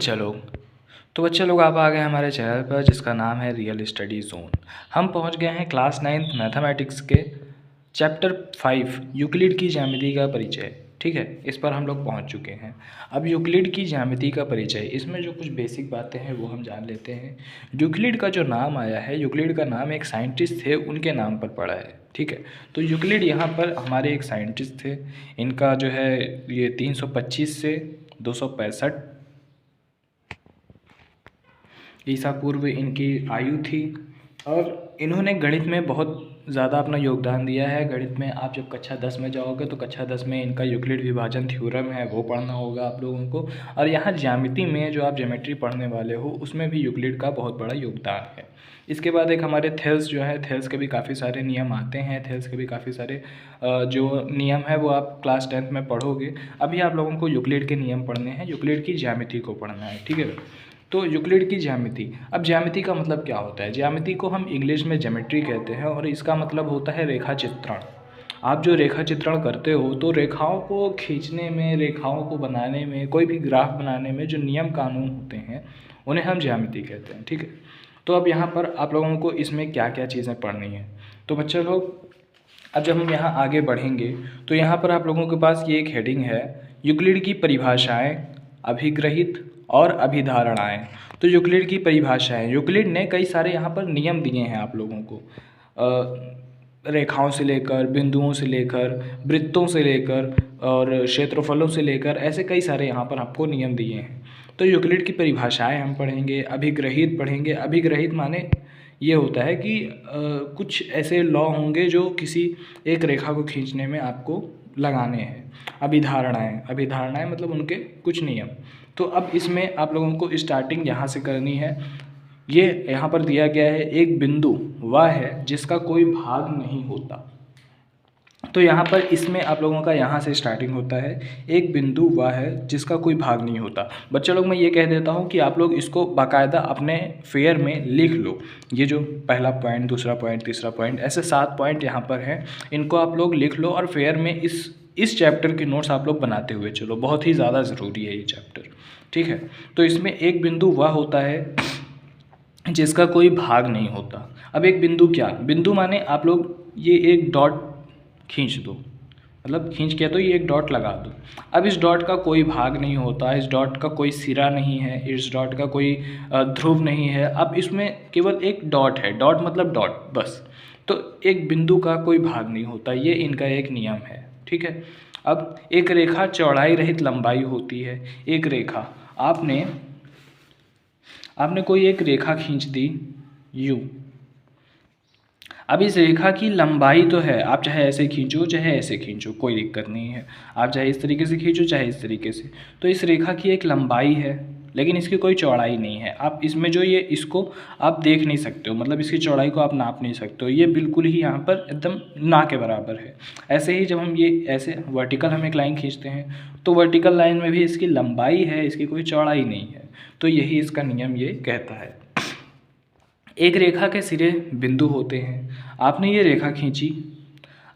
बच्चे लोग आप आ गए हमारे चैनल पर जिसका नाम है रियल स्टडी जोन। हम पहुंच गए हैं क्लास 9th मैथमेटिक्स के चैप्टर 5 यूक्लिड की ज्यामिति का परिचय। ठीक है, इस पर हम लोग पहुंच चुके हैं। अब यूक्लिड की ज्यामिति का परिचय, इसमें जो कुछ बेसिक बातें हैं वो हम जान लेते हैं। यूक्लिड का जो नाम आया है, यूक्लिड का नाम एक साइंटिस्ट थे, उनके नाम पर पड़ा है। ठीक है, तो यूक्लिड यहाँ पर हमारे एक साइंटिस्ट थे। इनका जो है ये 325 से 265 ईसा पूर्व इनकी आयु थी और इन्होंने गणित में बहुत ज़्यादा अपना योगदान दिया है। गणित में आप जब कक्षा 10 में जाओगे तो कक्षा 10 में इनका यूक्लिड विभाजन थ्योरम है वो पढ़ना होगा आप लोगों को। और यहाँ ज्यामिति में जो आप ज्योमेट्री पढ़ने वाले हो उसमें भी यूक्लिड का बहुत बड़ा योगदान है। इसके बाद एक हमारे थेल्स जो है, थेल्स के भी काफ़ी सारे नियम आते हैं। थेल्स के भी काफ़ी सारे जो नियम है वो आप क्लास 10th में पढ़ोगे। अभी आप लोगों को यूक्लिड के नियम पढ़ने हैं, यूक्लिड की ज्यामिति को पढ़ना है। ठीक है, तो यूक्लिड की ज्यामिति। अब ज्यामिति का मतलब क्या होता है? ज्यामिति को हम इंग्लिश में ज्योमेट्री कहते हैं और इसका मतलब होता है रेखा चित्रण। आप जो रेखा चित्रण करते हो तो रेखाओं को खींचने में, रेखाओं को बनाने में, कोई भी ग्राफ बनाने में जो नियम कानून होते हैं उन्हें हम ज्यामिति कहते हैं। ठीक है, तो अब यहाँ पर आप लोगों को इसमें क्या क्या चीज़ें पढ़नी है। तो बच्चे लोग अब जब हम यहाँ आगे बढ़ेंगे तो यहाँ पर आप लोगों के पास ये एक हेडिंग है, यूक्लिड की परिभाषाएं, अभिग्रहित और अभिधारणाएं। तो यूक्लिड की परिभाषाएं, यूक्लिड ने कई सारे यहाँ पर नियम दिए हैं आप लोगों को, रेखाओं से लेकर, बिंदुओं से लेकर, वृत्तों से लेकर और क्षेत्रफलों से लेकर, ऐसे कई सारे यहाँ पर आपको नियम दिए हैं। तो यूक्लिड की परिभाषाएं हम पढ़ेंगे, अभिग्रहित पढ़ेंगे। अभिग्रहित माने ये होता है कि कुछ ऐसे लॉ होंगे जो किसी एक रेखा को खींचने में आपको लगाने हैं। अभिधारणाएं, अभिधारणाएं मतलब उनके कुछ नियम। तो अब इसमें आप लोगों को स्टार्टिंग यहाँ से करनी है। ये यहाँ पर दिया गया है, एक बिंदु वह है जिसका कोई भाग नहीं होता। तो यहाँ पर इसमें आप लोगों का यहाँ से स्टार्टिंग होता है, एक बिंदु वह है जिसका कोई भाग नहीं होता। बच्चे लोग मैं ये कह देता हूँ कि आप लोग इसको बाकायदा अपने फेयर में लिख लो। ये जो पहला पॉइंट, दूसरा पॉइंट, तीसरा पॉइंट, ऐसे 7 पॉइंट यहाँ पर हैं, इनको आप लोग लिख लो और फेयर में इस चैप्टर के नोट्स आप लोग बनाते हुए चलो। बहुत ही ज़्यादा ज़रूरी है ये चैप्टर। ठीक है, तो इसमें एक बिंदु वह होता है जिसका कोई भाग नहीं होता। अब एक बिंदु क्या, बिंदु माने आप लोग ये एक डॉट खींच दो, मतलब खींच के तो ये एक डॉट लगा दो। अब इस डॉट का कोई भाग नहीं होता, इस डॉट का कोई सिरा नहीं है, इस डॉट का कोई ध्रुव नहीं है। अब इसमें केवल एक डॉट है, डॉट मतलब डॉट बस। तो एक बिंदु का कोई भाग नहीं होता, ये इनका एक नियम है। ठीक है, अब एक रेखा चौड़ाई रहित लंबाई होती है। एक रेखा आपने कोई एक रेखा खींच दी यूं। अब इस रेखा की लंबाई तो है, आप चाहे ऐसे खींचो चाहे ऐसे खींचो, कोई दिक्कत नहीं है। आप चाहे इस तरीके से खींचो चाहे इस तरीके से। तो इस रेखा की एक लंबाई है लेकिन इसकी कोई चौड़ाई नहीं है। आप इसमें जो ये इसको आप देख नहीं सकते हो, मतलब इसकी चौड़ाई को आप नाप नहीं सकते हो। ये बिल्कुल ही यहाँ पर एकदम ना के बराबर है। ऐसे ही जब हम ये ऐसे वर्टिकल हम एक लाइन खींचते हैं तो वर्टिकल लाइन में भी इसकी लंबाई है, इसकी कोई चौड़ाई नहीं है। तो यही इसका नियम ये कहता है। एक रेखा के सिरे बिंदु होते हैं। आपने ये रेखा खींची,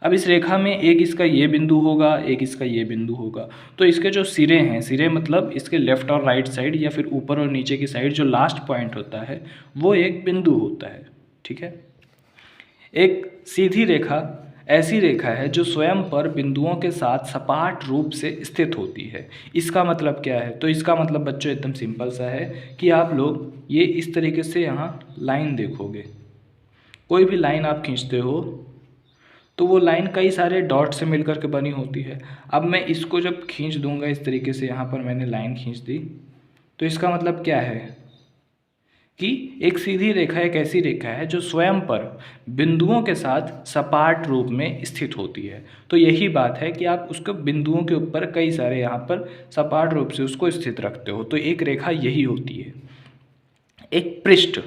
अब इस रेखा में एक इसका ये बिंदु होगा, एक इसका ये बिंदु होगा। तो इसके जो सिरे हैं, सिरे मतलब इसके लेफ़्ट और राइट साइड या फिर ऊपर और नीचे की साइड, जो लास्ट पॉइंट होता है वो एक बिंदु होता है। ठीक है, एक सीधी रेखा ऐसी रेखा है जो स्वयं पर बिंदुओं के साथ सपाट रूप से स्थित होती है। इसका मतलब क्या है? तो इसका मतलब बच्चों एकदम सिंपल सा है कि आप लोग ये इस तरीके से यहाँ लाइन देखोगे, कोई भी लाइन आप खींचते हो तो वो लाइन कई सारे डॉट से मिलकर के बनी होती है। अब मैं इसको जब खींच दूंगा इस तरीके से, यहाँ पर मैंने लाइन खींच दी, तो इसका मतलब क्या है कि एक सीधी रेखा एक ऐसी रेखा है जो स्वयं पर बिंदुओं के साथ सपाट रूप में स्थित होती है। तो यही बात है कि आप उसको बिंदुओं के ऊपर कई सारे यहाँ पर सपाट रूप से उसको स्थित रखते हो। तो एक रेखा यही होती है। एक पृष्ठ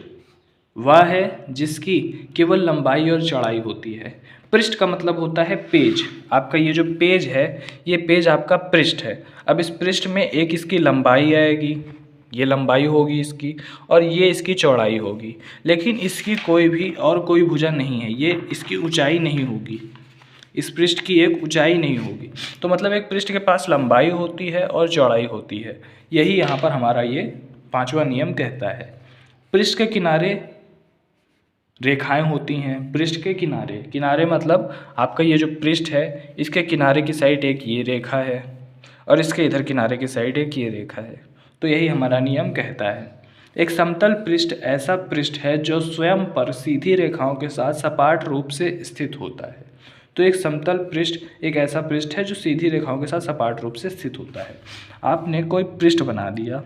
वह है जिसकी केवल लंबाई और चौड़ाई होती है। पृष्ठ का मतलब होता है पेज। आपका ये जो पेज है, ये पेज आपका पृष्ठ है। अब इस पृष्ठ में एक इसकी लंबाई आएगी, ये लंबाई होगी इसकी, और ये इसकी चौड़ाई होगी, लेकिन इसकी कोई भुजा नहीं है, ये इसकी ऊंचाई नहीं होगी, इस पृष्ठ की एक ऊंचाई नहीं होगी। तो मतलब एक पृष्ठ के पास लंबाई होती है और चौड़ाई होती है। यही यहाँ पर हमारा ये 5वां नियम कहता है पृष्ठ के किनारे रेखाएं होती हैं। पृष्ठ के किनारे, किनारे मतलब आपका ये जो पृष्ठ है इसके किनारे की साइड एक ये रेखा है और इसके इधर किनारे की साइड एक ये रेखा है। तो यही हमारा नियम कहता है एक समतल पृष्ठ ऐसा पृष्ठ है जो स्वयं पर सीधी रेखाओं के साथ सपाट रूप से स्थित होता है। तो एक समतल पृष्ठ एक ऐसा पृष्ठ है जो सीधी रेखाओं के साथ सपाट रूप से स्थित होता है। आपने कोई पृष्ठ बना दिया,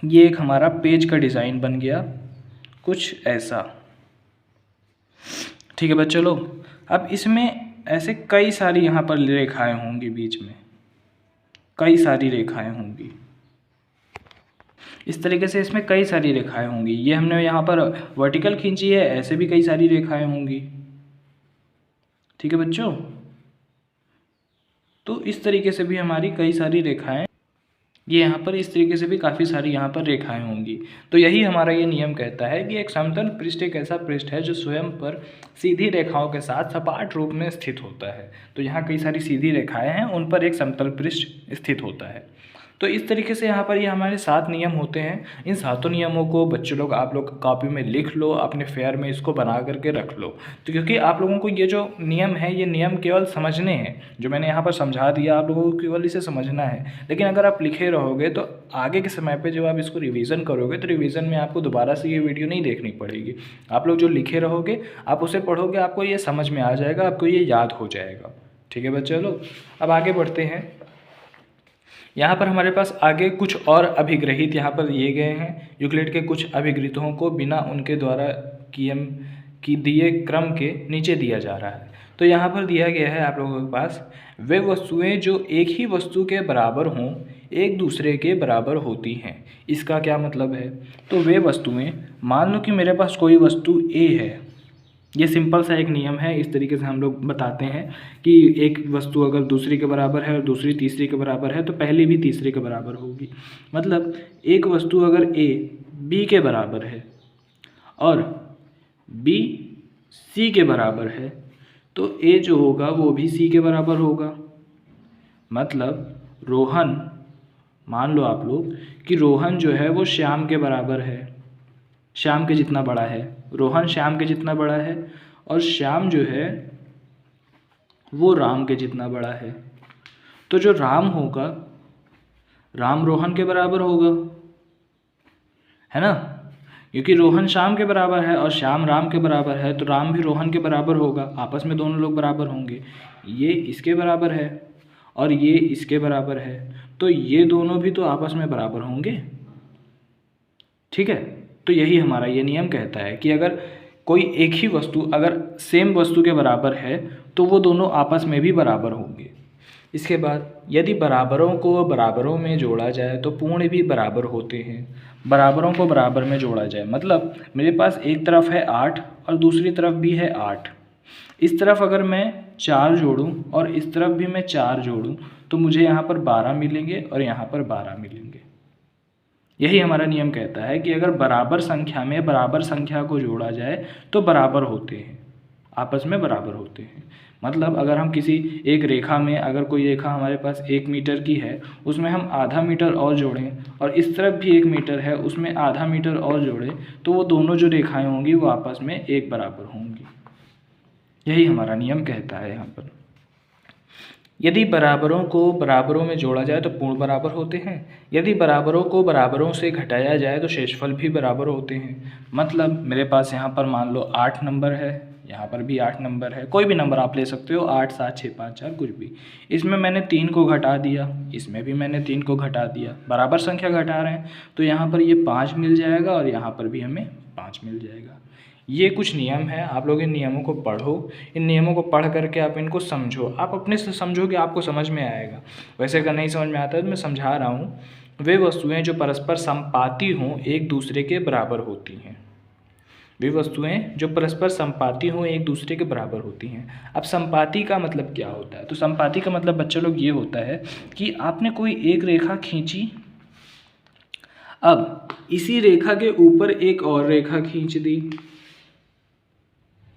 ये एक हमारा पेज का डिज़ाइन बन गया कुछ ऐसा, ठीक है बच्चों लोग। अब इसमें ऐसे कई सारी यहाँ पर रेखाएं होंगी, बीच में कई सारी रेखाएं होंगी, इस तरीके से इसमें कई सारी रेखाएं होंगी। ये हमने यहाँ पर वर्टिकल खींची है, ऐसे भी कई सारी रेखाएं होंगी, ठीक है बच्चों। तो इस तरीके से भी हमारी कई सारी रेखाएं, ये यहाँ पर इस तरीके से भी काफ़ी सारी यहाँ पर रेखाएं होंगी। तो यही हमारा ये नियम कहता है कि एक समतल पृष्ठ एक ऐसा पृष्ठ है जो स्वयं पर सीधी रेखाओं के साथ सपाट रूप में स्थित होता है। तो यहाँ कई सारी सीधी रेखाएं हैं, उन पर एक समतल पृष्ठ स्थित होता है। तो इस तरीके से यहाँ पर ये हमारे 7 नियम होते हैं। इन 7 नियमों को बच्चों लोग आप लोग कॉपी में लिख लो, अपने फेयर में इसको बना करके रख लो। तो क्योंकि आप लोगों को ये जो नियम है ये नियम केवल समझने हैं, जो मैंने यहाँ पर समझा दिया आप लोगों को केवल इसे समझना है। लेकिन अगर आप लिखे रहोगे तो आगे के समय पर जब आप इसको रिविज़न करोगे तो रिविज़न में आपको दोबारा से ये वीडियो नहीं देखनी पड़ेगी। आप लोग जो लिखे रहोगे आप उसे पढ़ोगे, आपको ये समझ में आ जाएगा, आपको ये याद हो जाएगा, ठीक है बच्चों लोग। अब आगे बढ़ते हैं। यहाँ पर हमारे पास आगे कुछ और अभिग्रहित यहाँ पर दिए गए हैं। यूक्लिड के कुछ अभिग्रहितों को बिना उनके द्वारा दिए क्रम के नीचे दिया जा रहा है। तो यहाँ पर दिया गया है आप लोगों के पास, वे वस्तुएं जो एक ही वस्तु के बराबर हों एक दूसरे के बराबर होती हैं। इसका क्या मतलब है? तो वे वस्तुएं, मान लो कि मेरे पास कोई वस्तु ए है, ये सिंपल सा एक नियम है। इस तरीके से हम लोग बताते हैं कि एक वस्तु अगर दूसरी के बराबर है और दूसरी तीसरी के बराबर है तो पहली भी तीसरी के बराबर होगी। मतलब एक वस्तु अगर ए बी के बराबर है और बी सी के बराबर है तो ए जो होगा वो भी सी के बराबर होगा। मतलब रोहन, मान लो आप लोग कि रोहन जो है वो श्याम के बराबर है, श्याम के जितना बड़ा है। रोहन श्याम के जितना बड़ा है और श्याम जो है वो राम के जितना बड़ा है। तो जो राम होगा, राम रोहन के बराबर होगा, है ना, क्योंकि रोहन श्याम के बराबर है और श्याम राम के बराबर है, तो राम भी रोहन के बराबर होगा। आपस में दोनों लोग बराबर होंगे। ये इसके बराबर है और ये इसके बराबर है, तो ये दोनों भी तो आपस में बराबर होंगे, ठीक है। तो यही हमारा ये नियम कहता है कि अगर कोई एक ही वस्तु अगर सेम वस्तु के बराबर है तो वो दोनों आपस में भी बराबर होंगे। इसके बाद यदि बराबरों को बराबरों में जोड़ा जाए तो पूर्ण भी बराबर होते हैं। बराबरों को बराबर में जोड़ा जाए मतलब मेरे पास एक तरफ है 8 और दूसरी तरफ भी है 8। इस तरफ अगर मैं 4 जोड़ूं और इस तरफ भी मैं 4 जोड़ूं तो मुझे यहाँ पर 12 मिलेंगे और यहाँ पर 12 मिलेंगे। यही हमारा नियम कहता है कि अगर बराबर संख्या में बराबर संख्या को जोड़ा जाए तो बराबर होते हैं, आपस में बराबर होते हैं। मतलब अगर हम किसी एक रेखा में, अगर कोई रेखा हमारे पास 1 मीटर की है उसमें हम आधा मीटर और जोड़ें और इस तरफ भी 1 मीटर है उसमें आधा मीटर और जोड़ें तो वो दोनों जो रेखाएं होंगी वो आपस में एक बराबर होंगी। यही हमारा नियम कहता है यहाँ पर। यदि बराबरों को बराबरों में जोड़ा जाए तो पूर्ण बराबर होते हैं। यदि बराबरों को बराबरों से घटाया जाए तो शेषफल भी बराबर होते हैं। मतलब मेरे पास यहाँ पर मान लो 8 नंबर है, यहाँ पर भी 8 नंबर है, कोई भी नंबर आप ले सकते हो, 8 7 6 5 4 कुछ भी। इसमें मैंने 3 को घटा दिया, इसमें भी मैंने 3 को घटा दिया, बराबर संख्या घटा रहे हैं तो यहाँ पर ये 5 मिल जाएगा और यहाँ पर भी हमें 5 मिल जाएगा। ये कुछ नियम है, आप लोग इन नियमों को पढ़ो, इन नियमों को पढ़ करके आप इनको समझो, आप अपने से समझोगे आपको समझ में आएगा। वैसे अगर नहीं समझ में आता है तो मैं समझा रहा हूँ। वे वस्तुएं जो परस्पर संपाती हों एक दूसरे के बराबर होती हैं। वे वस्तुएं जो परस्पर संपाती हों एक दूसरे के बराबर होती हैं। अब संपाती का मतलब क्या होता है? तो संपाती का मतलब बच्चे लोग ये होता है कि आपने कोई एक रेखा खींची, अब इसी रेखा के ऊपर एक और रेखा खींच दी।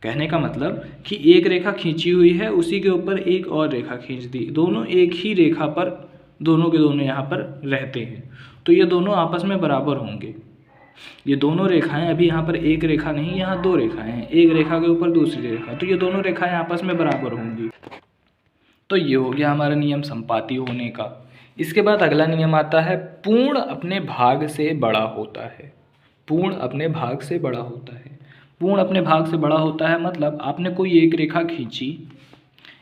कहने का मतलब कि एक रेखा खींची हुई है, उसी के ऊपर एक और रेखा खींच दी, दोनों एक ही रेखा पर दोनों के दोनों यहाँ पर रहते हैं। तो ये दोनों आपस में बराबर होंगे। ये दोनों रेखाएं, अभी यहाँ पर एक रेखा नहीं, यहाँ दो रेखाएं हैं, एक रेखा के ऊपर दूसरी रेखा, तो ये दोनों रेखाएं आपस में बराबर होंगी। तो ये हो गया हमारा नियम संपाती होने का। इसके बाद अगला नियम आता है पूर्ण अपने भाग से बड़ा होता है। पूर्ण अपने भाग से बड़ा होता है। पूर्ण अपने भाग से बड़ा होता है मतलब आपने कोई एक रेखा खींची,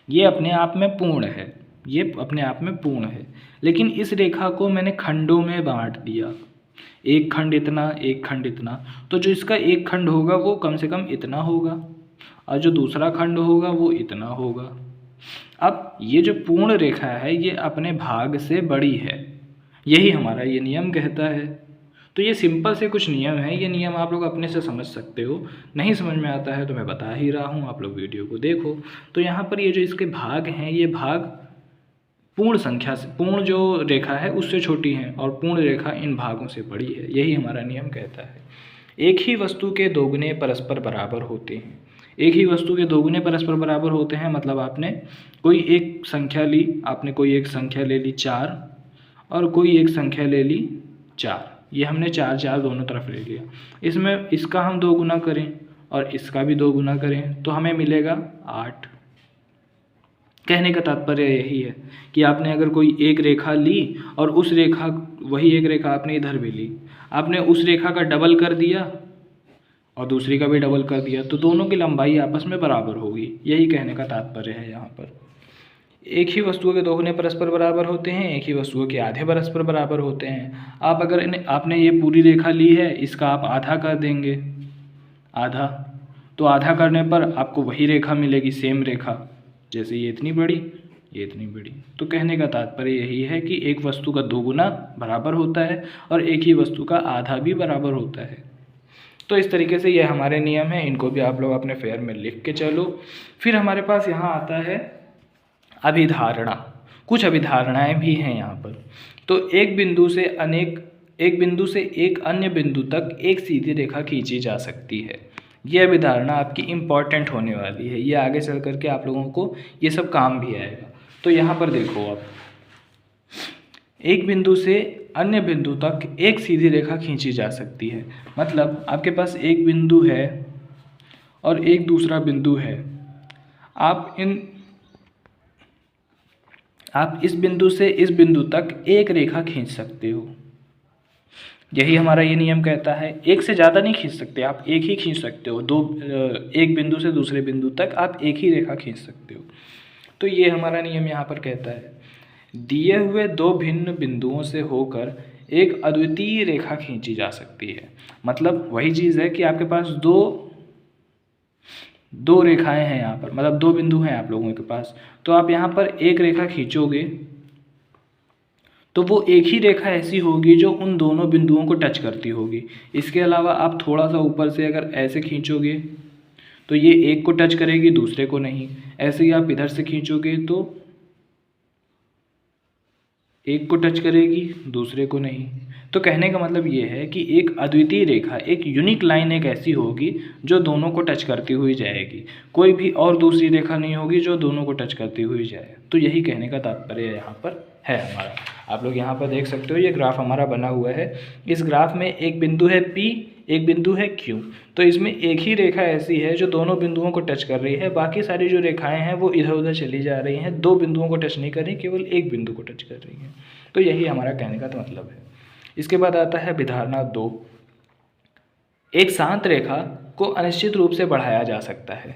ये अपने आप में पूर्ण है, ये अपने आप में पूर्ण है, लेकिन इस रेखा को मैंने खंडों में बांट दिया, एक खंड इतना, एक खंड इतना, तो जो इसका एक खंड होगा वो कम से कम इतना होगा और जो दूसरा खंड होगा वो इतना होगा। अब ये जो पूर्ण रेखा है ये अपने भाग से बड़ी है, यही हमारा ये नियम कहता है। तो ये सिंपल से कुछ नियम है, ये नियम आप लोग अपने से समझ सकते हो, नहीं समझ में आता है तो मैं बता ही रहा हूँ, आप लोग वीडियो को देखो। तो यहाँ पर ये जो इसके भाग हैं, ये भाग पूर्ण संख्या से, पूर्ण जो रेखा है उससे छोटी है और पूर्ण रेखा इन भागों से बड़ी है, यही हमारा नियम कहता है। एक ही वस्तु के दोगुने परस्पर बराबर होते हैं। एक ही वस्तु के दोगुने परस्पर बराबर होते हैं मतलब आपने कोई एक संख्या ली, आपने कोई एक संख्या ले ली 4 और कोई एक संख्या ले ली 4, ये हमने 4 4 दोनों तरफ ले लिया। इसमें इसका हम 2 गुना करें और इसका भी 2 गुना करें तो हमें मिलेगा 8। कहने का तात्पर्य यही है कि आपने अगर कोई एक रेखा ली और उस रेखा, वही एक रेखा आपने इधर भी ली, आपने उस रेखा का डबल कर दिया और दूसरी का भी डबल कर दिया, तो दोनों की लंबाई आपस में बराबर होगी, यही कहने का तात्पर्य है यहाँ पर। एक ही वस्तुओं के दोगुने परस्पर बराबर होते हैं, एक ही वस्तुओं के आधे परस्पर बराबर होते हैं। आप अगर आपने ये पूरी रेखा ली है, इसका आप आधा कर देंगे, आधा, तो आधा करने पर आपको वही रेखा मिलेगी, सेम रेखा, जैसे ये इतनी बड़ी, ये इतनी बड़ी। तो कहने का तात्पर्य यही है कि एक वस्तु का 2 गुना बराबर होता है और एक ही वस्तु का आधा भी बराबर होता है। तो इस तरीके से ये हमारे नियम हैं, इनको भी आप लोग अपने फेयर में लिख के चलो। फिर हमारे पास यहाँ आता है अभिधारणा। कुछ अभिधारणाएं भी हैं यहाँ पर। तो एक बिंदु से एक अन्य बिंदु तक एक सीधी रेखा खींची जा सकती है। ये अभिधारणा आपकी इम्पॉर्टेंट होने वाली है, ये आगे चल करके आप लोगों को ये सब काम भी आएगा। तो यहाँ पर देखो, आप एक बिंदु से अन्य बिंदु तक एक सीधी रेखा खींची जा सकती है, मतलब आपके पास एक बिंदु है और एक दूसरा बिंदु है, आप इस बिंदु से इस बिंदु तक एक रेखा खींच सकते हो, यही हमारा ये नियम कहता है। एक से ज़्यादा नहीं खींच सकते, आप एक ही खींच सकते हो, एक बिंदु से दूसरे बिंदु तक आप एक ही रेखा खींच सकते हो। तो ये हमारा नियम यहाँ पर कहता है दिए हुए 2 भिन्न बिंदुओं से होकर एक अद्वितीय रेखा खींची जा सकती है। मतलब वही चीज़ है कि आपके पास दो रेखाएं हैं यहाँ पर, मतलब 2 बिंदु हैं आप लोगों के पास, तो आप यहाँ पर एक रेखा खींचोगे तो वो एक ही रेखा ऐसी होगी जो उन दोनों बिंदुओं को टच करती होगी। इसके अलावा आप थोड़ा सा ऊपर से अगर ऐसे खींचोगे तो ये एक को टच करेगी, दूसरे को नहीं। ऐसे ही आप इधर से खींचोगे तो एक को टच करेगी, दूसरे को नहीं। तो कहने का मतलब ये है कि एक अद्वितीय रेखा, एक यूनिक लाइन एक ऐसी होगी जो दोनों को टच करती हुई जाएगी, कोई भी और दूसरी रेखा नहीं होगी जो दोनों को टच करती हुई जाए। तो यही कहने का तात्पर्य यहाँ पर है हमारा। आप लोग यहाँ पर देख सकते हो, ये ग्राफ हमारा बना हुआ है। इस ग्राफ में एक बिंदु है P, एक बिंदु है Q, तो इसमें एक ही रेखा ऐसी है जो दोनों बिंदुओं को टच कर रही है, बाकी सारी जो रेखाएं हैं वो इधर उधर चली जा रही हैं, 2 बिंदुओं को टच नहीं कर रही, केवल एक बिंदु को टच कर रही हैं। तो यही हमारा कहने का मतलब है। इसके बाद आता है अभिधारणा 2। एक शांत रेखा को अनिश्चित रूप से बढ़ाया जा सकता है।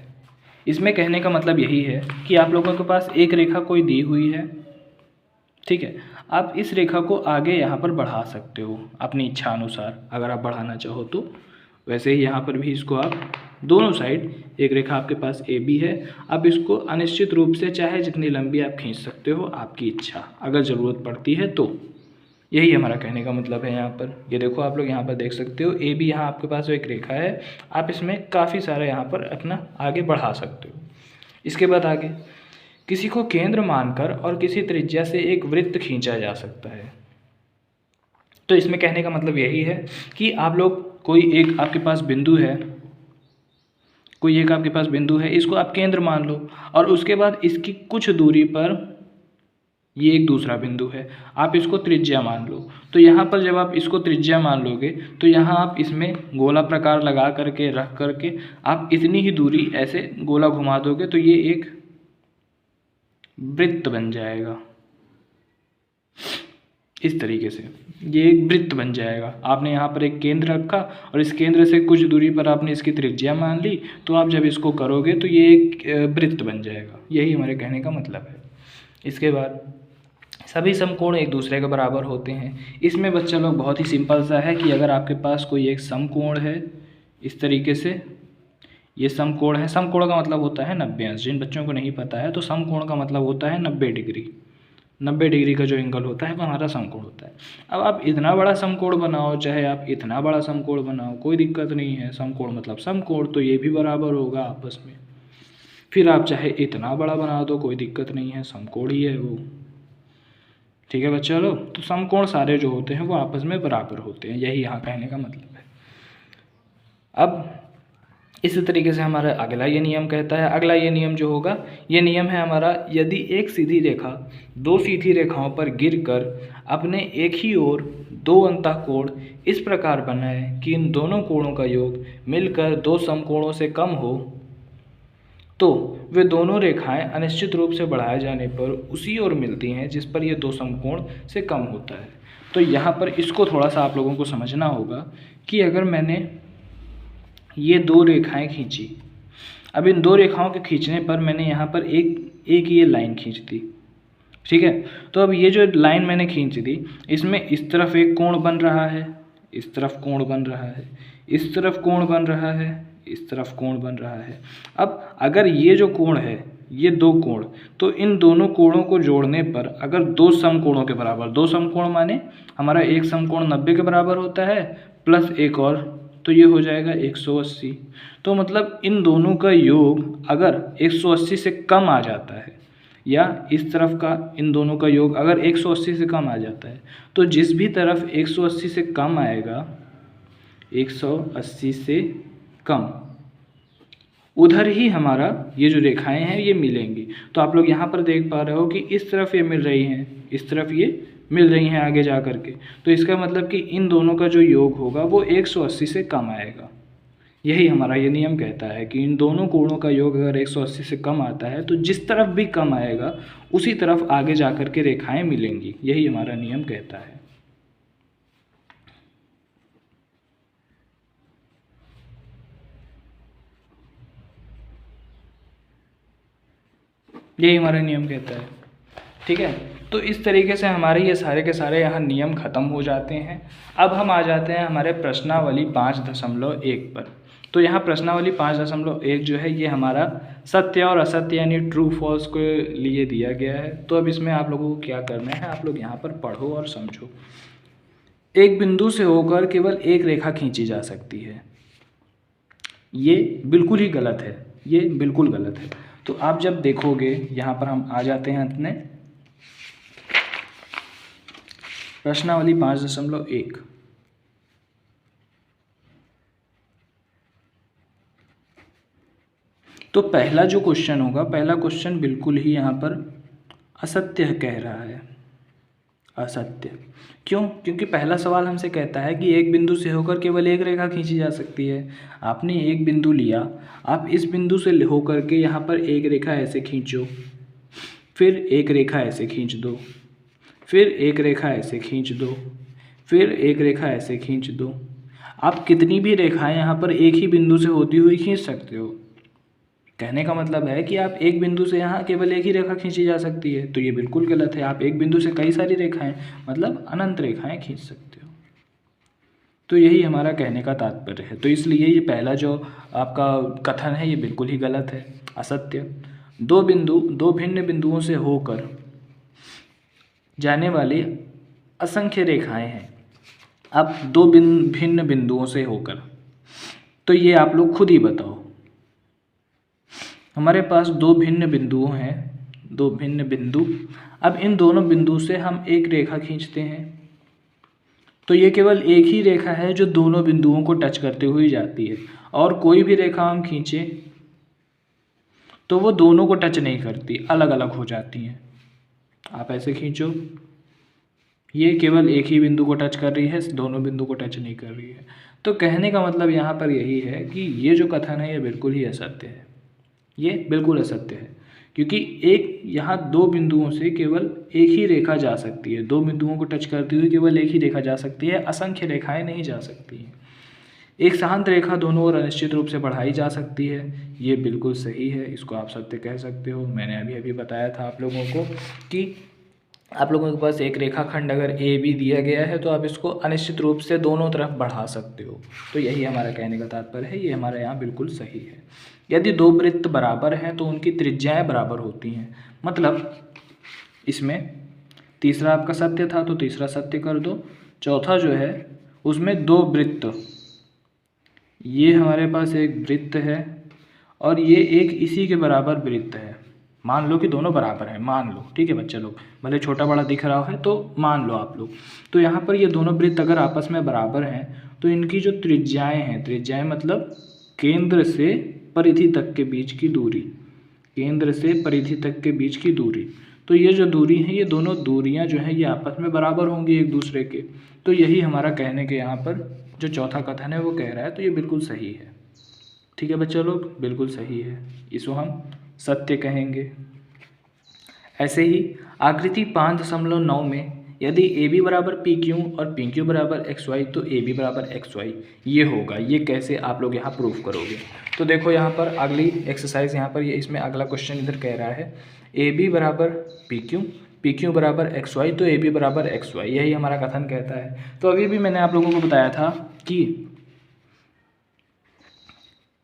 इसमें कहने का मतलब यही है कि आप लोगों के पास एक रेखा कोई दी हुई है, ठीक है, आप इस रेखा को आगे यहाँ पर बढ़ा सकते हो अपनी इच्छा अनुसार, अगर आप बढ़ाना चाहो तो। वैसे ही यहाँ पर भी इसको आप दोनों साइड, एक रेखा आपके पास AB है, आप इसको अनिश्चित रूप से चाहे जितनी लंबी आप खींच सकते हो, आपकी इच्छा, अगर ज़रूरत पड़ती है तो। यही हमारा कहने का मतलब है यहाँ पर। ये देखो आप लोग यहाँ पर देख सकते हो, AB यहाँ आपके पास एक रेखा है, आप इसमें काफ़ी सारा यहाँ पर अपना आगे बढ़ा सकते हो। इसके बाद आगे किसी को केंद्र मानकर और किसी त्रिज्या से एक वृत्त खींचा जा सकता है। तो इसमें कहने का मतलब यही है कि आप लोग कोई एक आपके पास बिंदु है, इसको आप केंद्र मान लो और उसके बाद इसकी कुछ दूरी पर ये एक दूसरा बिंदु है, आप इसको त्रिज्या मान लो। तो यहाँ पर जब आप इसको त्रिज्या मान लोगे तो यहाँ आप इसमें गोला प्रकार लगा करके रख करके आप इतनी ही दूरी ऐसे गोला घुमा दोगे तो ये एक वृत्त बन जाएगा। इस तरीके से ये एक वृत्त बन जाएगा। आपने यहाँ पर एक केंद्र रखा और इस केंद्र से कुछ दूरी पर आपने इसकी त्रिज्या मान ली, तो आप जब इसको करोगे तो ये एक वृत्त बन जाएगा। यही हमारे कहने का मतलब है। इसके बाद सभी समकोण एक दूसरे के बराबर होते हैं। इसमें बच्चा लोग बहुत ही सिंपल सा है कि अगर आपके पास कोई एक समकोण है, इस तरीके से ये समकोण है। समकोण का मतलब होता है 90 अंश। जिन बच्चों को नहीं पता है तो समकोण का मतलब होता है 90 डिग्री। 90 डिग्री का जो एंगल होता है वो हमारा समकोण होता है। अब आप इतना बड़ा समकोण बनाओ, चाहे आप इतना बड़ा समकोण बनाओ, कोई दिक्कत नहीं है। समकोण मतलब समकोण, तो ये भी बराबर होगा आपस में। फिर आप चाहे इतना बड़ा बना दो, कोई दिक्कत नहीं है, समकोण ही है वो। ठीक है बच्चा लोग, तो समकोण सारे जो होते हैं वो आपस में बराबर होते हैं, यही यहाँ कहने का मतलब है। अब इस तरीके से हमारा अगला ये नियम कहता है। अगला ये नियम जो होगा, ये नियम है हमारा, यदि एक सीधी रेखा दो सीधी रेखाओं पर गिरकर अपने एक ही ओर दो अंतःकोण इस प्रकार बनाए कि इन दोनों कोणों का योग मिलकर दो समकोणों से कम हो, तो वे दोनों रेखाएं अनिश्चित रूप से बढ़ाए जाने पर उसी ओर मिलती हैं जिस पर ये दो समकोण से कम होता है। तो यहाँ पर इसको थोड़ा सा आप लोगों को समझना होगा कि अगर मैंने ये दो रेखाएं खींची, अब इन दो रेखाओं के खींचने पर मैंने यहाँ पर एक ये लाइन खींच दी, ठीक है। तो अब ये जो लाइन मैंने खींच दी, इसमें इस तरफ एक कोण बन रहा है, इस तरफ कोण बन रहा है, इस तरफ कोण बन रहा है, इस तरफ कोण बन रहा है। अब अगर ये जो कोण है, ये दो कोण, तो इन दोनों कोणों को जोड़ने पर अगर दो समकोणों के बराबर, दो समकोण माने हमारा एक समकोण 90 के बराबर होता है प्लस एक और, तो ये हो जाएगा 180। तो मतलब इन दोनों का योग अगर 180 से कम आ जाता है, या इस तरफ का इन दोनों का योग अगर 180 से कम आ जाता है, तो जिस भी तरफ 180 से कम आएगा, 180 से कम, उधर ही हमारा ये जो रेखाएं हैं ये मिलेंगी। तो आप लोग यहाँ पर देख पा रहे हो कि इस तरफ ये मिल रही हैं, इस तरफ ये मिल रही हैं आगे जा कर के। तो इसका मतलब कि इन दोनों का जो योग होगा वो 180 से कम आएगा। यही हमारा ये नियम कहता है कि इन दोनों कोणों का योग अगर 180 से कम आता है तो जिस तरफ भी कम आएगा उसी तरफ आगे जा कर के रेखाएं मिलेंगी। यही हमारा नियम कहता है। यही हमारा नियम कहता है, ठीक है। तो इस तरीके से हमारे ये सारे के सारे यहाँ नियम खत्म हो जाते हैं। अब हम आ जाते हैं हमारे प्रश्नावली 5.1 पर। तो यहाँ प्रश्नावली 5.1 जो है ये हमारा सत्य और असत्य यानी ट्रू फॉल्स के लिए दिया गया है। तो अब इसमें आप लोगों को क्या करना है, आप लोग यहाँ पर पढ़ो और समझो। एक बिंदु से होकर केवल एक रेखा खींची जा सकती है, ये बिल्कुल ही गलत है, ये बिल्कुल गलत है। तो आप जब देखोगे, यहाँ पर हम आ जाते हैं अपने प्रश्नावली 5.1। तो पहला जो क्वेश्चन होगा, पहला क्वेश्चन बिल्कुल ही यहाँ पर असत्य कह रहा है, असत्य। क्यों? क्योंकि पहला सवाल हमसे कहता है कि एक बिंदु से होकर केवल एक रेखा खींची जा सकती है। आपने एक बिंदु लिया, आप इस बिंदु से होकर के यहाँ पर एक रेखा ऐसे खींचो, फिर एक रेखा ऐसे खींच दो, फिर एक रेखा ऐसे खींच दो, फिर एक रेखा ऐसे खींच दो। आप कितनी भी रेखाएं यहाँ पर एक ही बिंदु से होती हुई खींच सकते हो। कहने का मतलब है कि आप एक बिंदु से यहाँ केवल एक ही रेखा खींची जा सकती है, तो ये बिल्कुल गलत है। आप एक बिंदु से कई सारी रेखाएं, मतलब अनंत रेखाएं खींच सकते हो। तो यही हमारा कहने का तात्पर्य है। तो इसलिए ये पहला जो आपका कथन है ये बिल्कुल ही गलत है, असत्य। दो भिन्न बिंदुओं से होकर जाने वाली असंख्य रेखाएं हैं। अब दो भिन्न बिंदुओं से होकर, तो ये आप लोग खुद ही बताओ। हमारे पास दो भिन्न बिंदु हैं, दो भिन्न बिंदु। अब इन दोनों बिंदु से हम एक रेखा खींचते हैं, तो ये केवल एक ही रेखा है जो दोनों बिंदुओं को टच करते हुए जाती है। और कोई भी रेखा हम खींचें तो वो दोनों को टच नहीं करती, अलग अलग हो जाती हैं। आप ऐसे खींचो, ये केवल एक ही बिंदु को टच कर रही है, दोनों बिंदु को टच नहीं कर रही है। तो कहने का मतलब यहाँ पर यही है कि ये जो कथन है ये बिल्कुल ही असत्य है, ये बिल्कुल असत्य है, क्योंकि एक यहाँ दो बिंदुओं से केवल एक ही रेखा जा सकती है, दो बिंदुओं को टच करती हुई केवल एक ही रेखा जा सकती है, असंख्य रेखाएं नहीं जा सकती हैं। एक शांत रेखा दोनों ओर अनिश्चित रूप से बढ़ाई जा सकती है, ये बिल्कुल सही है, इसको आप सत्य कह सकते हो। मैंने अभी अभी बताया था आप लोगों को कि आप लोगों के पास एक रेखाखंड अगर ए बी दिया गया है तो आप इसको अनिश्चित रूप से दोनों तरफ बढ़ा सकते हो। तो यही हमारा कहने का तात्पर्य है, ये हमारे यहाँ बिल्कुल सही है। यदि दो वृत्त बराबर हैं तो उनकी त्रिज्याएं बराबर होती हैं, मतलब इसमें तीसरा आपका सत्य था तो तीसरा सत्य कर दो। चौथा जो है उसमें दो वृत्त, ये हमारे पास एक वृत्त है और ये एक इसी के बराबर वृत्त है। मान लो कि दोनों बराबर हैं, मान लो, ठीक है बच्चे लोग, भले छोटा बड़ा दिख रहा है तो मान लो आप लोग। तो यहाँ पर ये दोनों वृत्त अगर आपस में बराबर हैं तो इनकी जो त्रिज्याएं हैं, त्रिज्याएं मतलब केंद्र से परिधि तक के बीच की दूरी, केंद्र से परिधि तक के बीच की दूरी, तो ये जो दूरी है, ये दोनों दूरियां जो हैं ये आपस में बराबर होंगी एक दूसरे के। तो यही हमारा कहने के यहाँ पर जो चौथा कथन है वो कह रहा है, तो ये बिल्कुल सही है। ठीक है बच्चे लोग, बिल्कुल सही है, इसको हम सत्य कहेंगे। ऐसे ही आकृति 5.9 में यदि ए बी बराबर पी क्यू और पी क्यू बराबर एक्स वाई तो ए बी बराबर एक्स वाई ये होगा। ये कैसे आप लोग यहाँ प्रूफ करोगे? तो देखो यहाँ पर अगली एक्सरसाइज, यहाँ पर ये इसमें अगला क्वेश्चन इधर कह रहा है ए बी बराबर पी क्यू बराबर एक्स वाई तो ए बी बराबर एक्स वाई, यही हमारा कथन कहता है। तो अभी भी मैंने आप लोगों को बताया था कि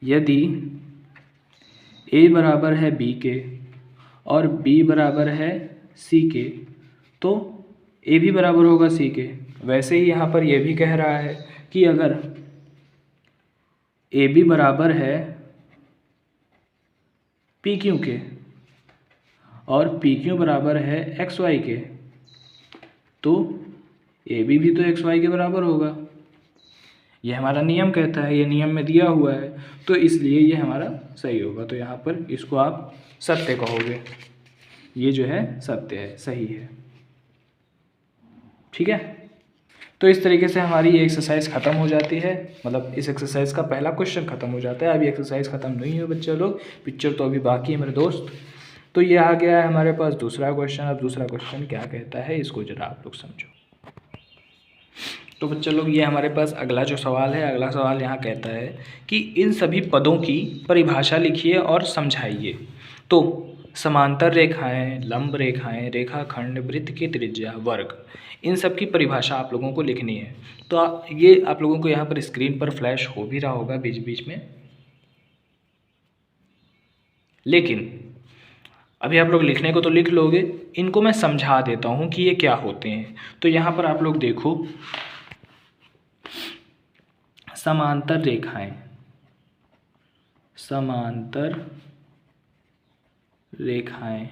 यदि ए बराबर है बी के और बी बराबर है सी के तो ए भी बराबर होगा सी के। वैसे ही यहाँ पर यह भी कह रहा है कि अगर ए बी बराबर है पी क्यू के और पी क्यू बराबर है एक्स वाई के तो ए बी भी तो एक्स वाई के बराबर होगा। यह हमारा नियम कहता है, ये नियम में दिया हुआ है, तो इसलिए ये हमारा सही होगा। तो यहाँ पर इसको आप सत्य कहोगे, ये जो है सत्य है, सही है। ठीक है, तो इस तरीके से हमारी ये एक्सरसाइज ख़त्म हो जाती है, मतलब इस एक्सरसाइज का पहला क्वेश्चन ख़त्म हो जाता है। अभी एक्सरसाइज ख़त्म नहीं है बच्चे लोग, पिक्चर तो अभी बाकी है मेरे दोस्त। तो ये आ गया है हमारे पास दूसरा क्वेश्चन। अब दूसरा क्वेश्चन क्या कहता है इसको ज़रा आप लोग समझो। तो बच्चे लोग ये हमारे पास अगला जो सवाल है, अगला सवाल यहाँ कहता है कि इन सभी पदों की परिभाषा लिखिए और समझाइए। तो समांतर रेखाएं, लंब रेखाएं, रेखाखंड, वृत्त की त्रिज्या, वर्ग, इन सब की परिभाषा आप लोगों को लिखनी है। तो ये आप लोगों को यहाँ पर स्क्रीन पर फ्लैश हो भी रहा होगा बीच बीच में, लेकिन अभी आप लोग लिखने को तो लिख लोगे, इनको मैं समझा देता हूँ कि ये क्या होते हैं। तो यहाँ पर आप लोग देखो, समांतर रेखाएं, समांतर रेखाएं।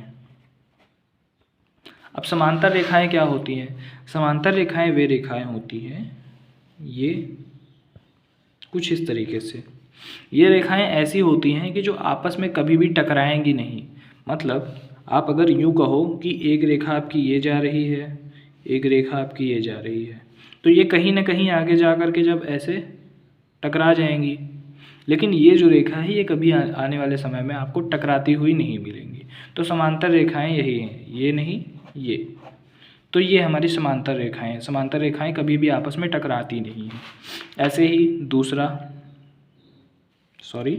अब समांतर रेखाएं क्या होती हैं? समांतर रेखाएं वे रेखाएं होती हैं, ये कुछ इस तरीके से, ये रेखाएं ऐसी होती हैं कि जो आपस में कभी भी टकराएंगी नहीं। मतलब आप अगर यूँ कहो कि एक रेखा आपकी ये जा रही है, एक रेखा आपकी ये जा रही है, तो ये कहीं ना कहीं आगे जा कर के जब ऐसे टकरा जाएंगी, लेकिन ये जो रेखा है ये कभी आने वाले समय में आपको टकराती हुई नहीं मिलेंगी। तो समांतर रेखाएं यही हैं, ये नहीं ये। तो ये हमारी समांतर रेखाएं हैं। समांतर रेखाएं कभी भी आपस में टकराती नहीं हैं। ऐसे ही दूसरा, सॉरी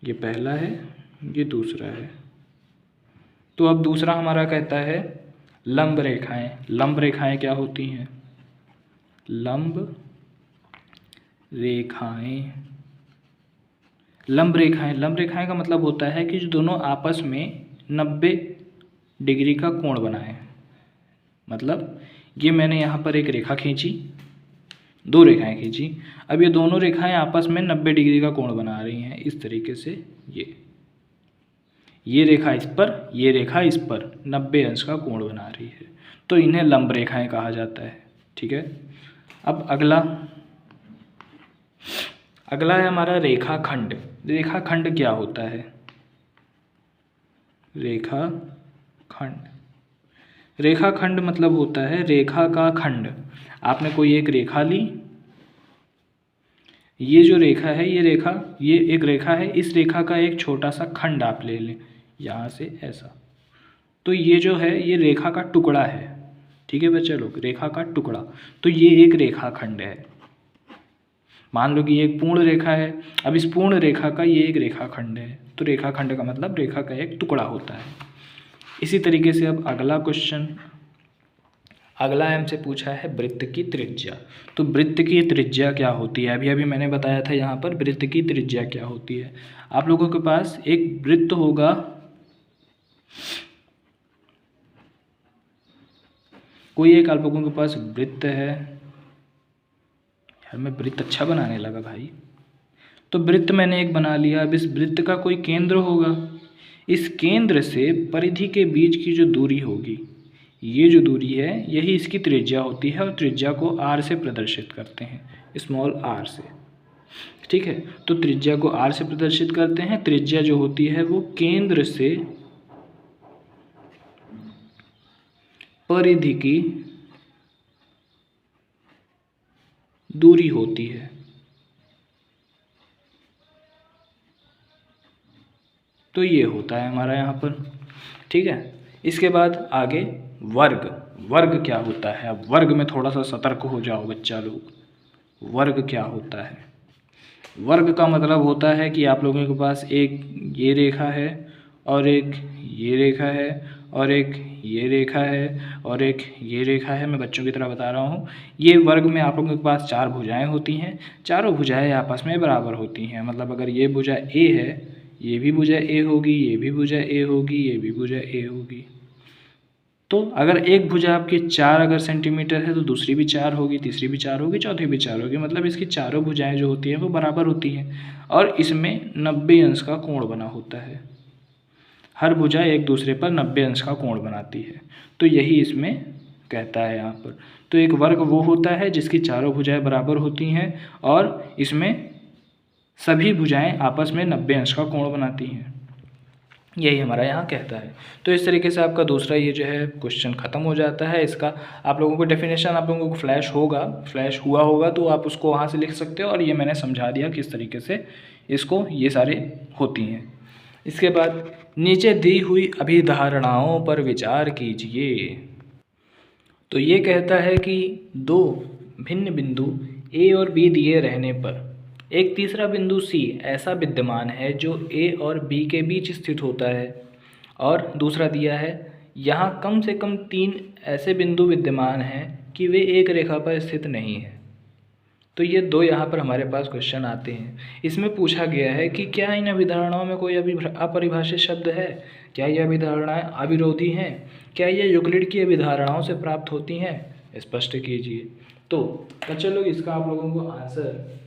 ये पहला है, ये दूसरा है। तो अब दूसरा हमारा कहता है लंब रेखाएं। लंब रेखाएं क्या होती हैं? लंब रेखाएं, लंब रेखाएं, लंब रेखाएं का मतलब होता है कि जो दोनों आपस में 90 डिग्री का कोण बनाएं। मतलब ये मैंने यहाँ पर एक रेखा खींची, दो रेखाएं खींची, अब ये दोनों रेखाएं आपस में 90 डिग्री का कोण बना रही हैं इस तरीके से। ये रेखा इस पर, ये रेखा इस पर 90 अंश का कोण बना रही है, तो इन्हें लंब रेखाएं कहा जाता है। ठीक है, अब अगला है हमारा रेखाखंड। रेखाखंड क्या होता है? रेखाखंड, रेखाखंड मतलब होता है रेखा का खंड। आपने कोई एक रेखा ली, ये जो रेखा है ये एक रेखा है, इस रेखा का एक छोटा सा खंड आप ले लें यहाँ से ऐसा, तो ये जो है ये रेखा का टुकड़ा है। ठीक है बच्चे लोग, रेखा का टुकड़ा, तो ये एक रेखाखंड है। मान लो कि ये एक पूर्ण रेखा है, अब इस पूर्ण रेखा का ये एक रेखाखंड है, तो रेखाखंड का मतलब रेखा का एक टुकड़ा होता है। इसी तरीके से अब अगला क्वेश्चन, अगला हमसे पूछा है वृत्त की त्रिज्या। तो वृत्त की त्रिज्या क्या होती है, अभी अभी मैंने बताया था यहाँ पर वृत्त की त्रिज्या क्या होती है। आप लोगों के पास एक वृत्त होगा, कोई एक आप लोगों के पास वृत्त है, यार मैं वृत्त अच्छा बनाने लगा भाई। तो वृत्त मैंने एक बना लिया, अब इस वृत्त का कोई केंद्र होगा, इस केंद्र से परिधि के बीच की जो दूरी होगी, ये जो दूरी है यही इसकी त्रिज्या होती है, और त्रिज्या को r से प्रदर्शित करते हैं, स्मॉल r से। ठीक है, तो त्रिज्या को r से प्रदर्शित करते हैं। त्रिज्या जो होती है वो केंद्र से परिधि की दूरी होती है। तो ये होता है हमारा यहाँ पर। ठीक है, इसके बाद आगे वर्ग। वर्ग क्या होता है, अब वर्ग में थोड़ा सा सतर्क हो जाओ बच्चा लोग। वर्ग क्या होता है, वर्ग का मतलब होता है कि आप लोगों के पास एक ये रेखा है और एक ये रेखा है और एक ये रेखा है और एक ये रेखा है। मैं बच्चों की तरह बता रहा हूँ। ये वर्ग में आप लोगों के पास 4 भुजाएं होती हैं, चारों भुजाएं आपस में बराबर होती हैं। मतलब अगर ये भुजा ए है, ये भी भुजा ए होगी, ये भी भुजा ए होगी, ये भी भुजा ए होगी। तो अगर एक भुजा आपकी 4 अगर सेंटीमीटर है तो दूसरी भी 4 होगी, तीसरी भी 4 होगी, चौथी भी 4 होगी। मतलब इसकी चारों भुजाएं जो होती हैं वो बराबर होती हैं, और इसमें 90 अंश का कोण बना होता है। हर भुजा एक दूसरे पर 90 अंश का कोण बनाती है, तो यही इसमें कहता है यहाँ पर। तो एक वर्ग वो होता है जिसकी चारों भुजाएं बराबर होती हैं और इसमें सभी भुजाएं आपस में 90 अंश का कोण बनाती हैं, यही हमारा यहाँ कहता है। तो इस तरीके से आपका दूसरा ये जो है क्वेश्चन ख़त्म हो जाता है। इसका आप लोगों को डेफिनेशन आप लोगों को फ्लैश हुआ होगा, तो आप उसको वहाँ से लिख सकते हो, और ये मैंने समझा दिया किस तरीके से इसको ये सारे होती हैं। इसके बाद नीचे दी हुई अभिधारणाओं पर विचार कीजिए। तो ये कहता है कि 2 भिन्न बिंदु A और B दिए रहने पर एक तीसरा बिंदु C ऐसा विद्यमान है जो A और B के बीच स्थित होता है, और दूसरा दिया है यहाँ कम से कम 3 ऐसे बिंदु विद्यमान हैं कि वे एक रेखा पर स्थित नहीं हैं। तो ये 2 यहाँ पर हमारे पास क्वेश्चन आते हैं। इसमें पूछा गया है कि क्या इन अभिधारणाओं में कोई अपरिभाषित शब्द है, क्या ये अभिधारणाएं अविरोधी हैं, क्या ये यूक्लिड की अभिधारणाओं से प्राप्त होती हैं, स्पष्ट कीजिए। तो बच्चे लोग इसका आप लोगों को आंसर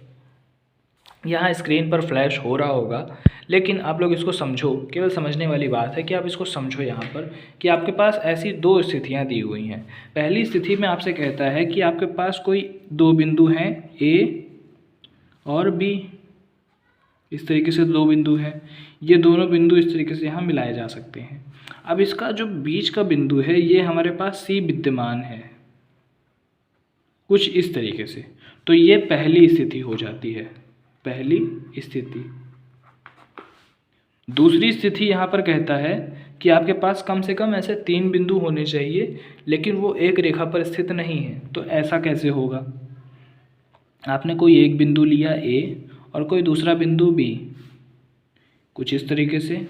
यहाँ स्क्रीन पर फ्लैश हो रहा होगा, लेकिन आप लोग इसको समझो। केवल समझने वाली बात है कि आप इसको समझो यहाँ पर कि आपके पास ऐसी 2 स्थितियाँ दी हुई हैं। पहली स्थिति में आपसे कहता है कि आपके पास कोई 2 बिंदु हैं A और B, इस तरीके से 2 बिंदु हैं। ये दोनों बिंदु इस तरीके से यहाँ मिलाए जा सकते हैं। अब इसका जो बीच का बिंदु है ये हमारे पास C विद्यमान है कुछ इस तरीके से, तो ये पहली स्थिति हो जाती है, पहली स्थिति। दूसरी स्थिति यहाँ पर कहता है कि आपके पास कम से कम ऐसे 3 बिंदु होने चाहिए, लेकिन वो एक रेखा पर स्थित नहीं है। तो ऐसा कैसे होगा, आपने कोई एक बिंदु लिया A और कोई दूसरा बिंदु B, कुछ इस तरीके से।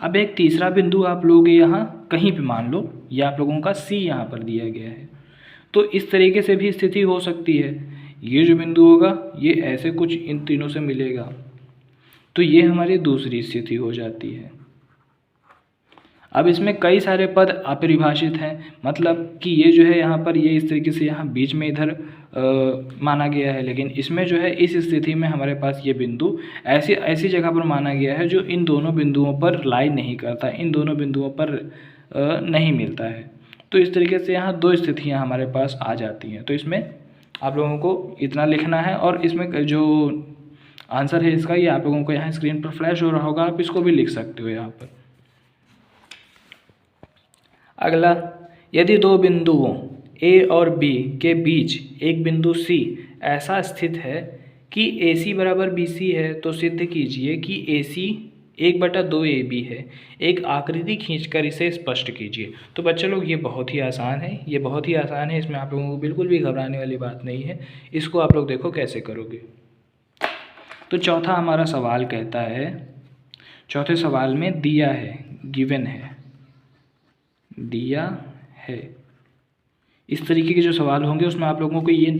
अब एक तीसरा बिंदु आप लोगे यहाँ कहीं पे, मान लो ये आप लोगों का C यहाँ पर दिया गया है, तो इस तरीके से भी स्थिति हो सकती है। ये जो बिंदु होगा ये ऐसे कुछ इन तीनों से मिलेगा, तो ये हमारी दूसरी स्थिति हो जाती है। अब इसमें कई सारे पद अपरिभाषित हैं, मतलब कि ये जो है यहाँ पर ये इस तरीके से यहाँ बीच में इधर माना गया है, लेकिन इसमें जो है इस स्थिति में हमारे पास ये बिंदु ऐसी जगह पर माना गया है जो इन दोनों बिंदुओं पर लाई नहीं करता, इन दोनों बिंदुओं पर नहीं मिलता है। तो इस तरीके से यहाँ 2 स्थितियाँ हमारे पास आ जाती हैं। तो इसमें आप लोगों को इतना लिखना है, और इसमें जो आंसर है इसका ये आप लोगों को यहाँ स्क्रीन पर फ्लैश हो रहा होगा, आप इसको भी लिख सकते हो यहाँ पर। अगला यदि दो बिंदुओं ए और बी के बीच एक बिंदु सी ऐसा स्थित है कि ए सी बराबर बी सी है, तो सिद्ध कीजिए कि ए सी 1/2 ए बी है। एक आकृति खींचकर इसे स्पष्ट कीजिए। तो बच्चे लोग ये बहुत ही आसान है, ये बहुत ही आसान है, इसमें आप लोगों को बिल्कुल भी घबराने वाली बात नहीं है। इसको आप लोग देखो कैसे करोगे। तो चौथा हमारा सवाल कहता है, चौथे सवाल में दिया है, गिवन है, दिया है, इस तरीके के जो सवाल होंगे उसमें आप लोगों को ये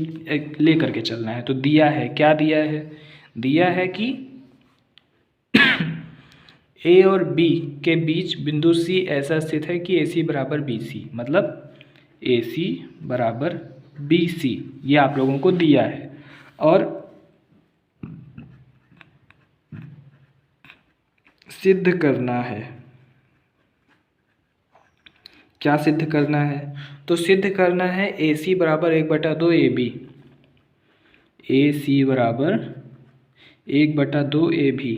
ले करके चलना है। तो दिया है, क्या दिया है? दिया है कि ए और बी के बीच बिंदु सी ऐसा स्थित है कि ए सी बराबर बी सी, मतलब ए सी बराबर बी सी, ये आप लोगों को दिया है। और सिद्ध करना है, क्या सिद्ध करना है? तो सिद्ध करना है ए सी बराबर 1/2 ए बी, ए सी बराबर 1/2 ए बी,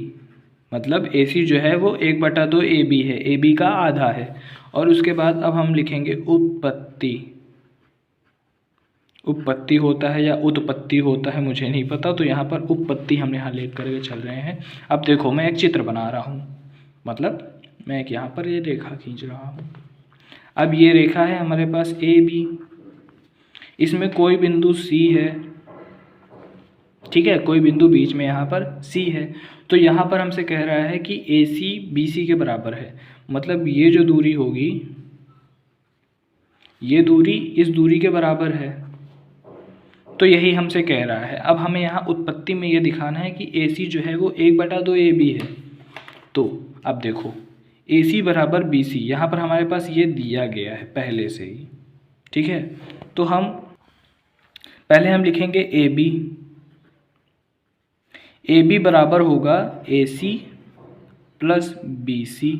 मतलब ए सी जो है वो 1/2 ए बी है, ए बी का आधा है। और उसके बाद अब हम लिखेंगे उत्पत्ति, उपपत्ति होता है या उत्पत्ति होता है मुझे नहीं पता, तो यहाँ पर उपपत्ति हम यहाँ ले करके चल रहे हैं। अब देखो मैं एक चित्र बना रहा हूँ, मतलब मैं एक यहाँ पर ये रेखा खींच रहा हूँ। अब ये रेखा है हमारे पास ए बी, इसमें कोई बिंदु सी है, ठीक है, कोई बिंदु बीच में यहाँ पर सी है। तो यहाँ पर हमसे कह रहा है कि ए सी बी सी के बराबर है, मतलब ये जो दूरी होगी, ये दूरी इस दूरी के बराबर है। तो यही हमसे कह रहा है। अब हमें यहाँ उत्पत्ति में ये दिखाना है कि ए सी जो है वो 1/2 ए बी है। तो अब देखो ए सी बराबर बी सी, यहाँ पर हमारे पास ये दिया गया है पहले से ही, ठीक है। तो हम पहले हम लिखेंगे ए बी, ए बी बराबर होगा A C plus B C,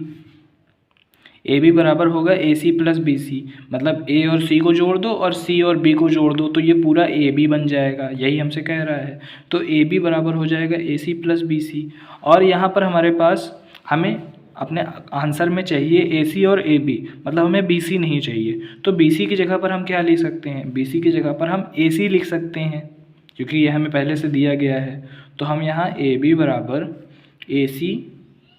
A B बराबर होगा ए सी प्लस बी सी, मतलब ए और सी को जोड़ दो और सी और बी को जोड़ दो तो ये पूरा ए बी बन जाएगा, यही हमसे कह रहा है। तो ए बी बराबर हो जाएगा ए सी प्लस बी सी। और यहाँ पर हमारे पास हमें अपने आंसर में चाहिए ए सी और ए बी, मतलब हमें बी सी नहीं चाहिए। तो बी सी की जगह पर हम क्या लिख सकते हैं? बी सी की जगह पर हम ए सी लिख सकते हैं, क्योंकि ये हमें पहले से दिया गया है। तो हम यहाँ ए बी बराबर ए सी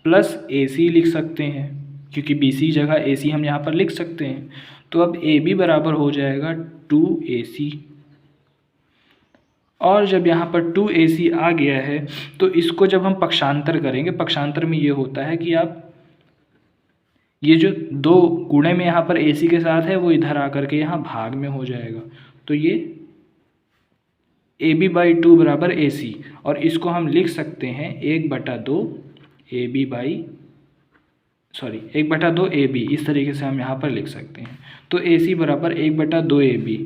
प्लस ए सी लिख सकते हैं, क्योंकि बी सी जगह ए सी हम यहाँ पर लिख सकते हैं। तो अब ए बी बराबर हो जाएगा 2AC। और जब यहाँ पर 2AC आ गया है तो इसको जब हम पक्षांतर करेंगे, पक्षांतर में ये होता है कि आप ये जो दो गुणे में यहाँ पर AC के साथ है वो इधर आकर के यहाँ भाग में हो जाएगा। तो ये AB/2 बराबर AC, और इसको हम लिख सकते हैं 1/2 AB, इस तरीके से हम यहाँ पर लिख सकते हैं। तो AC बराबर 1/2 AB,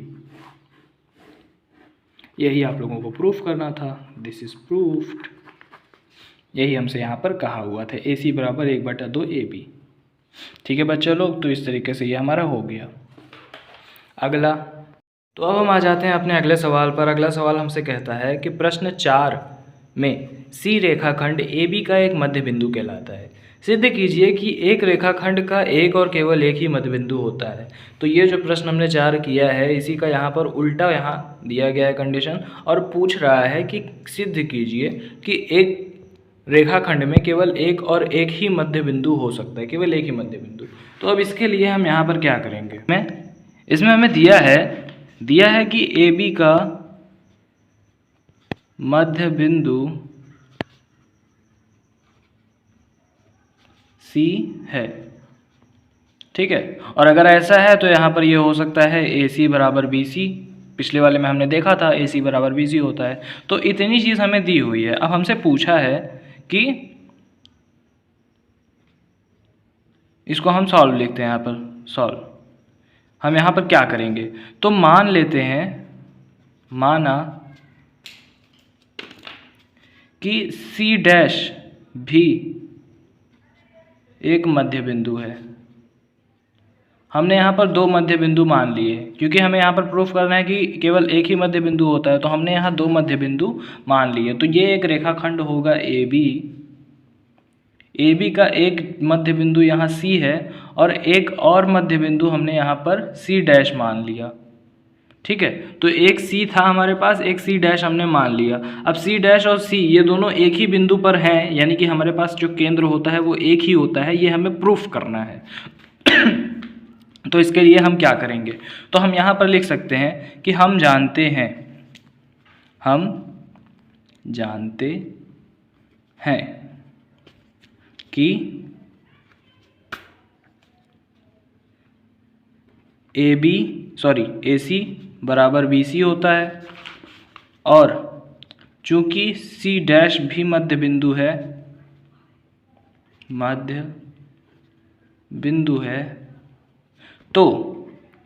यही आप लोगों को प्रूफ करना था। दिस इज प्रूफ्ड, यही हमसे यहाँ पर कहा हुआ था, AC बराबर 1/2 AB। ठीक है बच्चे लोग, तो इस तरीके से ये हमारा हो गया। अगला, तो अब हम आ जाते हैं अपने अगले सवाल पर। अगला सवाल हमसे कहता है कि प्रश्न 4 में C रेखाखंड AB का एक मध्य बिंदु कहलाता है। सिद्ध कीजिए कि एक रेखाखंड का एक और केवल एक ही मध्य बिंदु होता है। तो ये जो प्रश्न हमने 4 किया है, इसी का यहाँ पर उल्टा यहाँ दिया गया है कंडीशन, और पूछ रहा है कि सिद्ध कीजिए कि एक रेखाखंड में केवल एक और एक ही मध्य बिंदु हो सकता है, केवल एक ही मध्य बिंदु। तो अब इसके लिए हम यहाँ पर क्या करेंगे, इसमें हमें दिया है कि AB का मध्य बिंदु C है, ठीक है। और अगर ऐसा है तो यहाँ पर ये हो सकता है AC बराबर BC, पिछले वाले में हमने देखा था AC बराबर BC होता है। तो इतनी चीज़ हमें दी हुई है। अब हमसे पूछा है कि इसको हम सॉल्व लिखते हैं, यहाँ पर सॉल्व। हम यहाँ पर क्या करेंगे, तो मान लेते हैं, माना कि C' भी एक मध्य बिंदु है। हमने यहाँ पर 2 मध्य बिंदु मान लिए, क्योंकि हमें यहाँ पर प्रूफ करना है कि केवल एक ही मध्य बिंदु होता है, तो हमने यहाँ 2 मध्य बिंदु मान लिए। तो ये एक रेखाखंड होगा AB का एक मध्य बिंदु यहाँ C है, और एक और मध्य बिंदु हमने यहाँ पर C डैश मान लिया। ठीक है, तो एक C था हमारे पास, एक C डैश हमने मान लिया। अब C डैश और C ये दोनों एक ही बिंदु पर हैं, यानी कि हमारे पास जो केंद्र होता है वो एक ही होता है, ये हमें प्रूफ करना है। तो इसके लिए हम क्या करेंगे, तो हम यहाँ पर लिख सकते हैं कि हम जानते हैं कि AC बराबर BC होता है, और चूंकि C डैश भी मध्य बिंदु है तो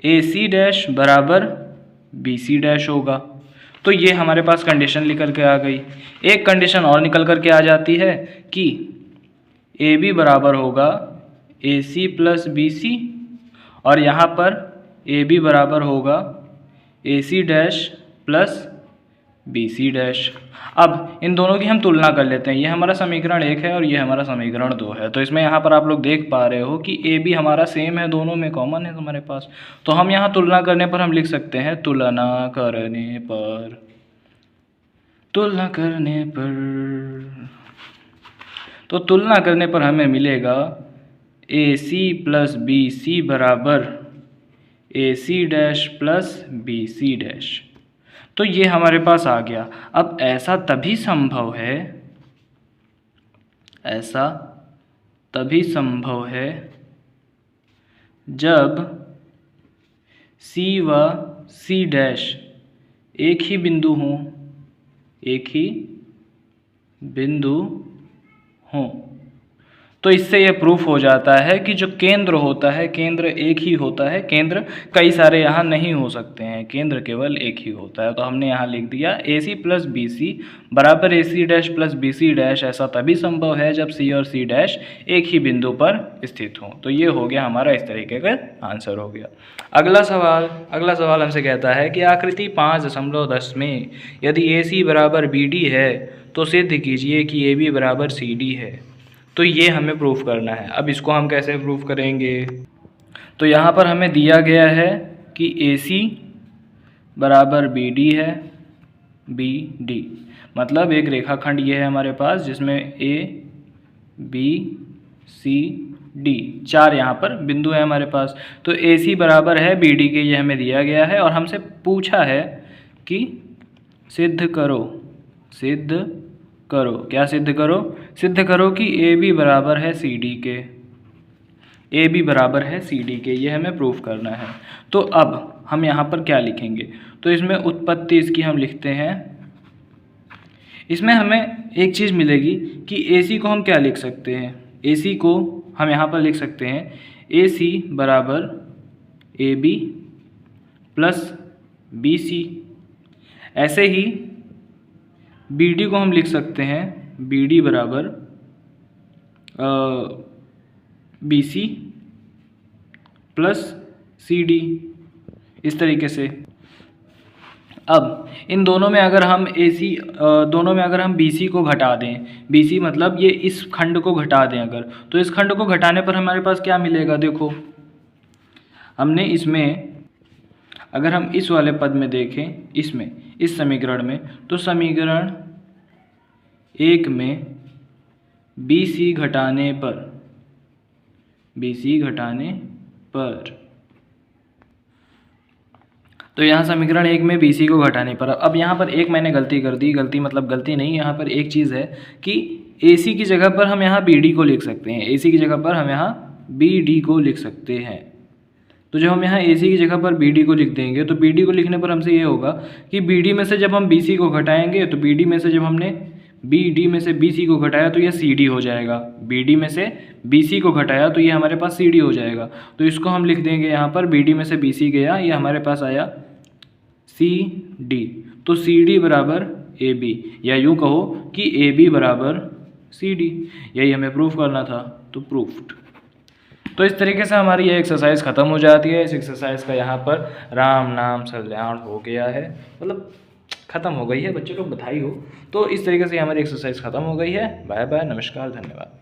AC डैश बराबर BC डैश होगा। तो ये हमारे पास कंडीशन निकल के आ गई। एक कंडीशन और निकल कर के आ जाती है कि AB बराबर होगा AC प्लस BC, और यहाँ पर AB बराबर होगा AC dash plus BC dash. अब इन दोनों की हम तुलना कर लेते हैं। ये हमारा समीकरण 1 है और ये हमारा समीकरण 2 है। तो इसमें यहाँ पर आप लोग देख पा रहे हो कि AB हमारा सेम है, दोनों में कॉमन है हमारे पास। तो हम यहाँ तुलना करने पर हम लिख सकते हैं तुलना करने पर हमें मिलेगा AC प्लस BC बराबर AC dash plus BC dash. तो ये हमारे पास आ गया। अब ऐसा तभी संभव है जब C व C डैश एक ही बिंदु हों। तो इससे यह प्रूफ हो जाता है कि जो केंद्र होता है, केंद्र एक ही होता है, केंद्र कई सारे यहाँ नहीं हो सकते हैं, केंद्र केवल एक ही होता है। तो हमने यहाँ लिख दिया AC प्लस BC बराबर AC dash plus BC dash. ऐसा तभी संभव है जब C और C डैश एक ही बिंदु पर स्थित हों। तो ये हो गया हमारा, इस तरीके का आंसर हो गया। अगला सवाल हमसे कहता है कि आकृति 5.10 में यदि AC बराबर BD है तो सिद्ध कीजिए कि AB बराबर CD है। तो ये हमें प्रूफ करना है। अब इसको हम कैसे प्रूफ करेंगे, तो यहाँ पर हमें दिया गया है कि AC बराबर BD है, BD मतलब एक रेखाखंड ये है हमारे पास जिसमें A B C D 4 यहाँ पर बिंदु है हमारे पास। तो AC बराबर है BD के, ये हमें दिया गया है और हमसे पूछा है कि सिद्ध करो कि AB बराबर है CD के, ये हमें प्रूफ करना है। तो अब हम यहाँ पर क्या लिखेंगे, तो इसमें उत्पत्ति इसकी हम लिखते हैं। इसमें हमें एक चीज़ मिलेगी कि AC को हम क्या लिख सकते हैं, AC को हम यहाँ पर लिख सकते हैं AC बराबर AB प्लस BC। ऐसे ही BD को हम लिख सकते हैं BD बराबर BC प्लस CD, इस तरीके से। अब इन दोनों में अगर हम BC को घटा दें, BC मतलब ये इस खंड को घटा दें अगर, तो इस खंड को घटाने पर हमारे पास क्या मिलेगा, देखो हमने इसमें अगर हम इस वाले पद में देखें, इसमें इस समीकरण में, तो समीकरण 1 में BC घटाने पर तो यहाँ समीकरण 1 में BC को घटाने पर, अब यहाँ पर एक मैंने गलती कर दी, गलती मतलब गलती नहीं, यहाँ पर एक चीज़ है कि AC की जगह पर हम यहाँ BD को लिख सकते हैं, AC की जगह पर हम यहाँ BD को लिख सकते हैं। तो जब हम यहाँ AC की जगह पर BD को लिख देंगे तो BD को लिखने पर हमसे ये होगा कि BD में से जब हम BC को घटाएंगे तो BD में से जब हमने BD में से BC को घटाया तो यह CD हो जाएगा, BD में से BC को घटाया तो ये हमारे पास CD हो जाएगा। तो इसको हम लिख देंगे यहाँ पर, BD में से BC गया, ये हमारे पास आया CD। तो CD बराबर AB, या यूँ कहो कि AB बराबर CD, यही हमें प्रूफ करना था, तो प्रूफ्ड। तो इस तरीके से हमारी ये एक्सरसाइज ख़त्म हो जाती है। इस एक्सरसाइज का यहाँ पर राम नाम कल्याण हो गया है, मतलब ख़त्म हो गई है, बच्चों लोग बधाई हो। तो इस तरीके से हमारी एक्सरसाइज ख़त्म हो गई है। बाय बाय, नमस्कार, धन्यवाद।